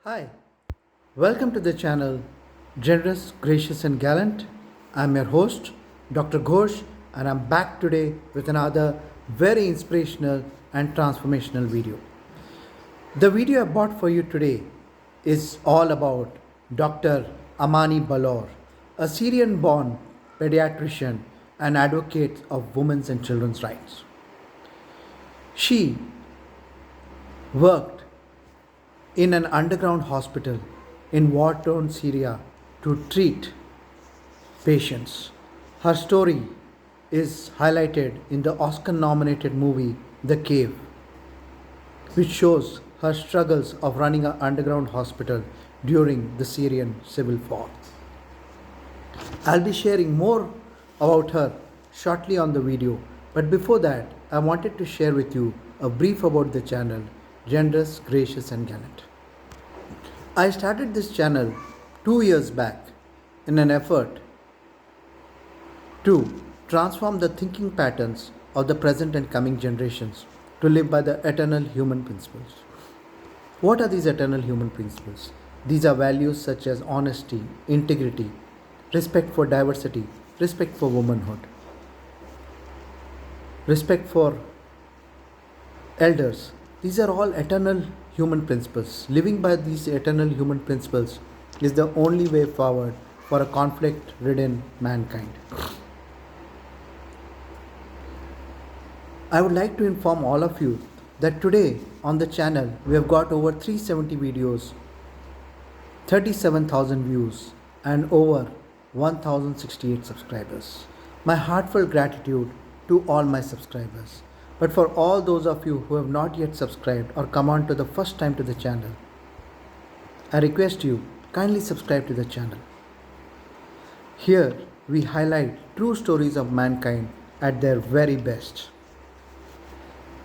Hi, welcome to the channel Generous, Gracious and Gallant. I'm your host, Dr. Ghosh, and I'm back today with another very inspirational and transformational video. The video I bought for you today is all about Dr. Amani Ballour, a Syrian born pediatrician and advocate of women's and children's rights. She worked in an underground hospital in war-torn Syria to treat patients. Her story is highlighted in the Oscar-nominated movie The Cave, which shows her struggles of running an underground hospital during the Syrian Civil War. I'll be sharing more about her shortly on the video, but before that, I wanted to share with you a brief about the channel Generous, Gracious and Gallant. I started this channel 2 years back in an effort to transform the thinking patterns of the present and coming generations to live by the eternal human principles. What are these eternal human principles? These are values such as honesty, integrity, respect for diversity, respect for womanhood, respect for elders. These are all eternal human principles. Living by these eternal human principles is the only way forward for a conflict ridden mankind. I would like to inform all of you that today on the channel we have got over 370 videos, 37,000 views, and over 1068 subscribers. My heartfelt gratitude to all my subscribers. But for all those of you who have not yet subscribed or come on to the first time to the channel, I request you kindly subscribe to the channel. Here we highlight true stories of mankind at their very best.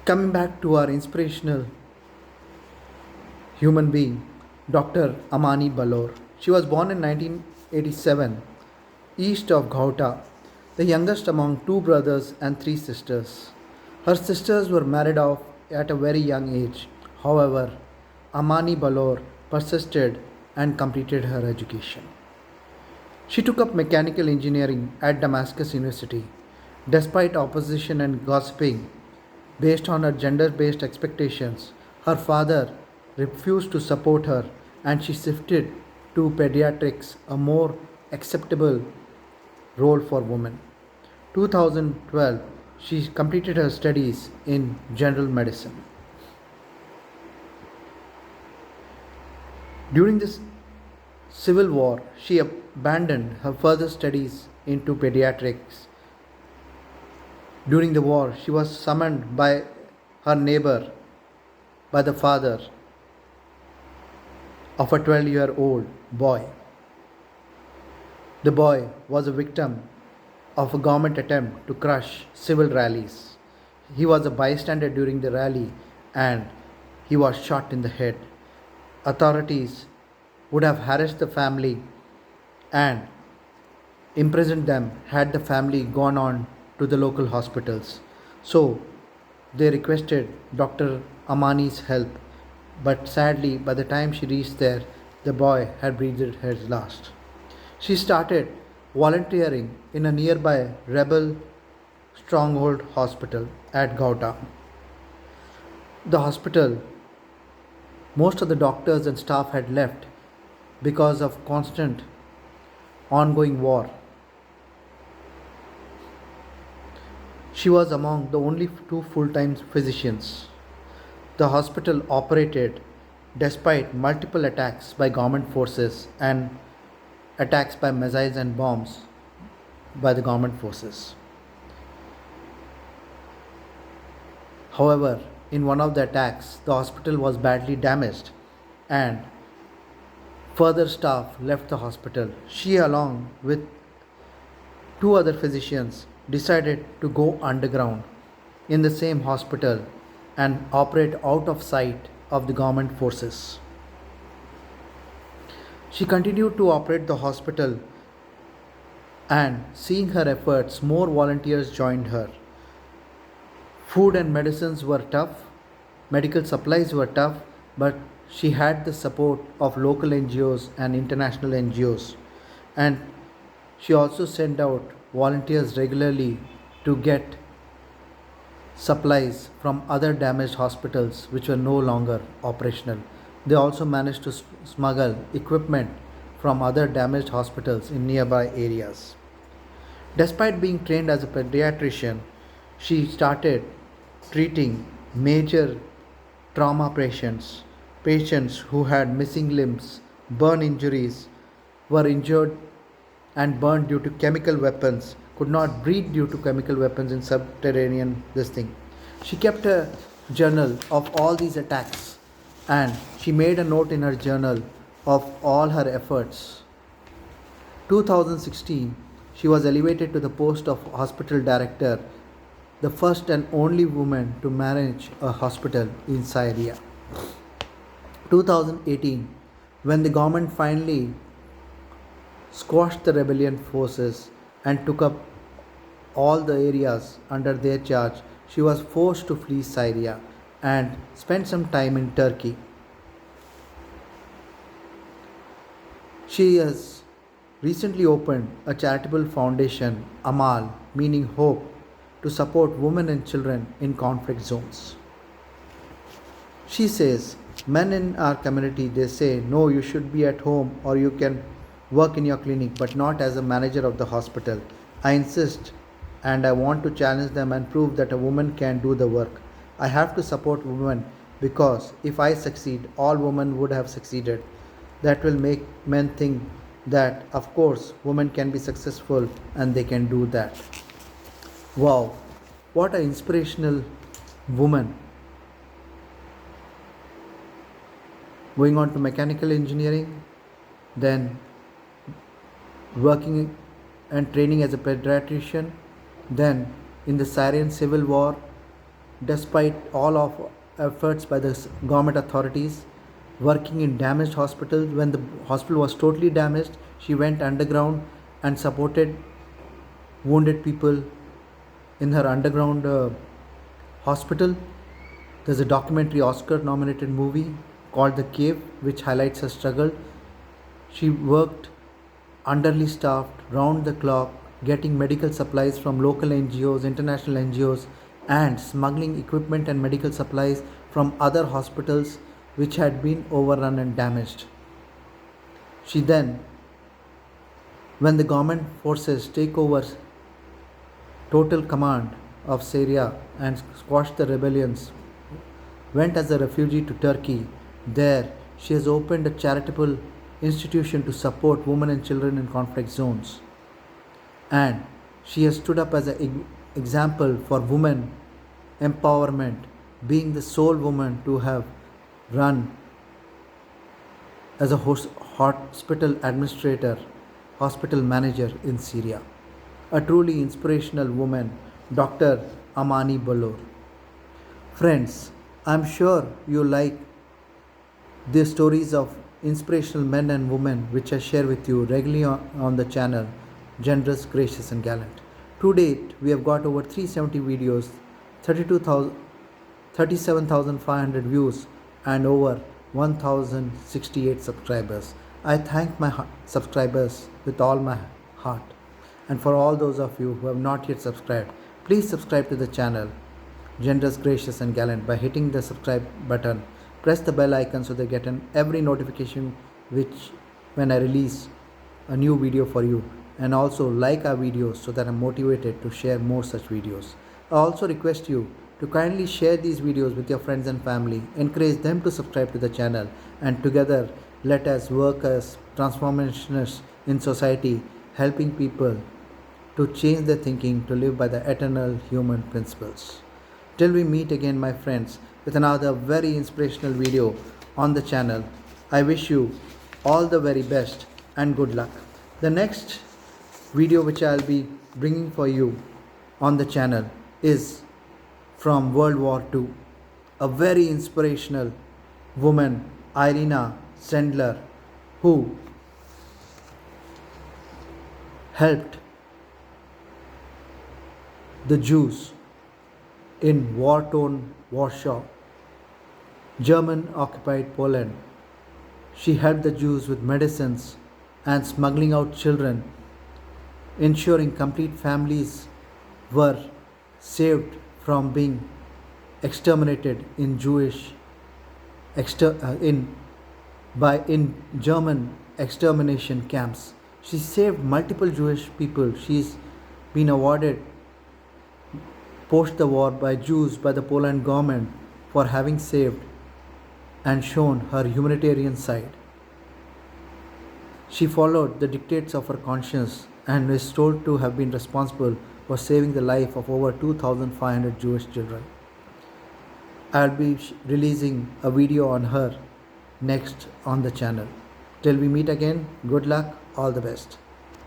Coming back to our inspirational human being, Dr. Amani Ballour. She was born in 1987, east of Ghouta, the youngest among 2 brothers and 3 sisters. Her sisters were married off at a very young age. However, Amani Ballour persisted and completed her education. She took up mechanical engineering at Damascus University. Despite opposition and gossiping based on her gender-based expectations, her father refused to support her and she shifted to pediatrics, a more acceptable role for women. 2012, she completed her studies in general medicine. During this civil war, she abandoned her further studies into pediatrics. During the war, she was summoned by her neighbor, by the father of a 12-year-old boy. The boy was a victim of a government attempt to crush civil rallies. He was a bystander during the rally and he was shot in the head. Authorities would have harassed the family and imprisoned them had the family gone on to the local hospitals. So they requested Dr. Amani's help, but sadly by the time she reached there, the boy had breathed his last. She started volunteering in a nearby rebel stronghold hospital at Ghouta. The hospital, most of the doctors and staff had left because of constant ongoing war. She was among the only 2 full-time physicians. The hospital operated despite multiple attacks by government forces and attacks by missiles and bombs by the government forces. However, in one of the attacks, the hospital was badly damaged and further staff left the hospital. She, along with 2 other physicians, decided to go underground in the same hospital and operate out of sight of the government forces. She continued to operate the hospital, and seeing her efforts, more volunteers joined her. Food and medicines were tough, medical supplies were tough, but she had the support of local NGOs and international NGOs, and she also sent out volunteers regularly to get supplies from other damaged hospitals which were no longer operational. They also managed to smuggle equipment from other damaged hospitals in nearby areas. Despite being trained as a pediatrician, she started treating major trauma patients, patients who had missing limbs, burn injuries, were injured and burned due to chemical weapons, could not breathe due to chemical weapons in subterranean this thing. She kept a journal of all these attacks, and she made a note in her journal of all her efforts. 2016, she was elevated to the post of hospital director, the first and only woman to manage a hospital in Syria. 2018, when the government finally squashed the rebellion forces and took up all the areas under their charge, she was forced to flee Syria and spent some time in Turkey. She has recently opened a charitable foundation, Amal, meaning hope, to support women and children in conflict zones. She says, men in our community, they say, no, you should be at home or you can work in your clinic, but not as a manager of the hospital. I insist and I want to challenge them and prove that a woman can do the work. I have to support women because if I succeed, all women would have succeeded. That will make men think that, of course, women can be successful and they can do that. Wow, what an inspirational woman. Going on to mechanical engineering, then working and training as a pediatrician, then in the Syrian Civil War, despite all of efforts by the government authorities, working in damaged hospitals. When the hospital was totally damaged, she went underground and supported wounded people in her underground hospital. There's a documentary Oscar nominated movie called The Cave which highlights her struggle. She worked underly staffed, round the clock, getting medical supplies from local NGOs, international NGOs, and smuggling equipment and medical supplies from other hospitals which had been overrun and damaged. She then, when the government forces take over total command of Syria and squashed the rebellions, went as a refugee to Turkey. There, she has opened a charitable institution to support women and children in conflict zones. And she has stood up as an example for women empowerment, being the sole woman to have run as a hospital administrator, hospital manager in Syria. A truly inspirational woman, Dr. Amani Ballour. Friends, I'm sure you like the stories of inspirational men and women which I share with you regularly on the channel, Generous, Gracious and Gallant. To date, we have got over 370 videos, 37,500 views and over 1,068 subscribers. I thank my subscribers with all my heart. And for all those of you who have not yet subscribed, please subscribe to the channel, Generous, Gracious and Gallant, by hitting the subscribe button. Press the bell icon so they get every notification which when I release a new video for you, and also like our videos so that I'm motivated to share more such videos. I also request you to kindly share these videos with your friends and family, encourage them to subscribe to the channel, and together let us work as transformationists in society, helping people to change their thinking to live by the eternal human principles. Till we meet again, my friends, with another very inspirational video on the channel, I wish you all the very best and good luck. The next video which I'll be bringing for you on the channel is from World War II. A very inspirational woman, Irina Sendler, who helped the Jews in war-torn Warsaw German occupied Poland. She helped the Jews with medicines and smuggling out children, ensuring complete families were saved from being exterminated in in in German extermination camps. She saved multiple Jewish people. She's been awarded post the war by Jews by the Poland government for having saved and shown her humanitarian side. She followed the dictates of her conscience and is told to have been responsible for saving the life of over 2,500 Jewish children. I'll be releasing a video on her next on the channel. Till we meet again, good luck, all the best.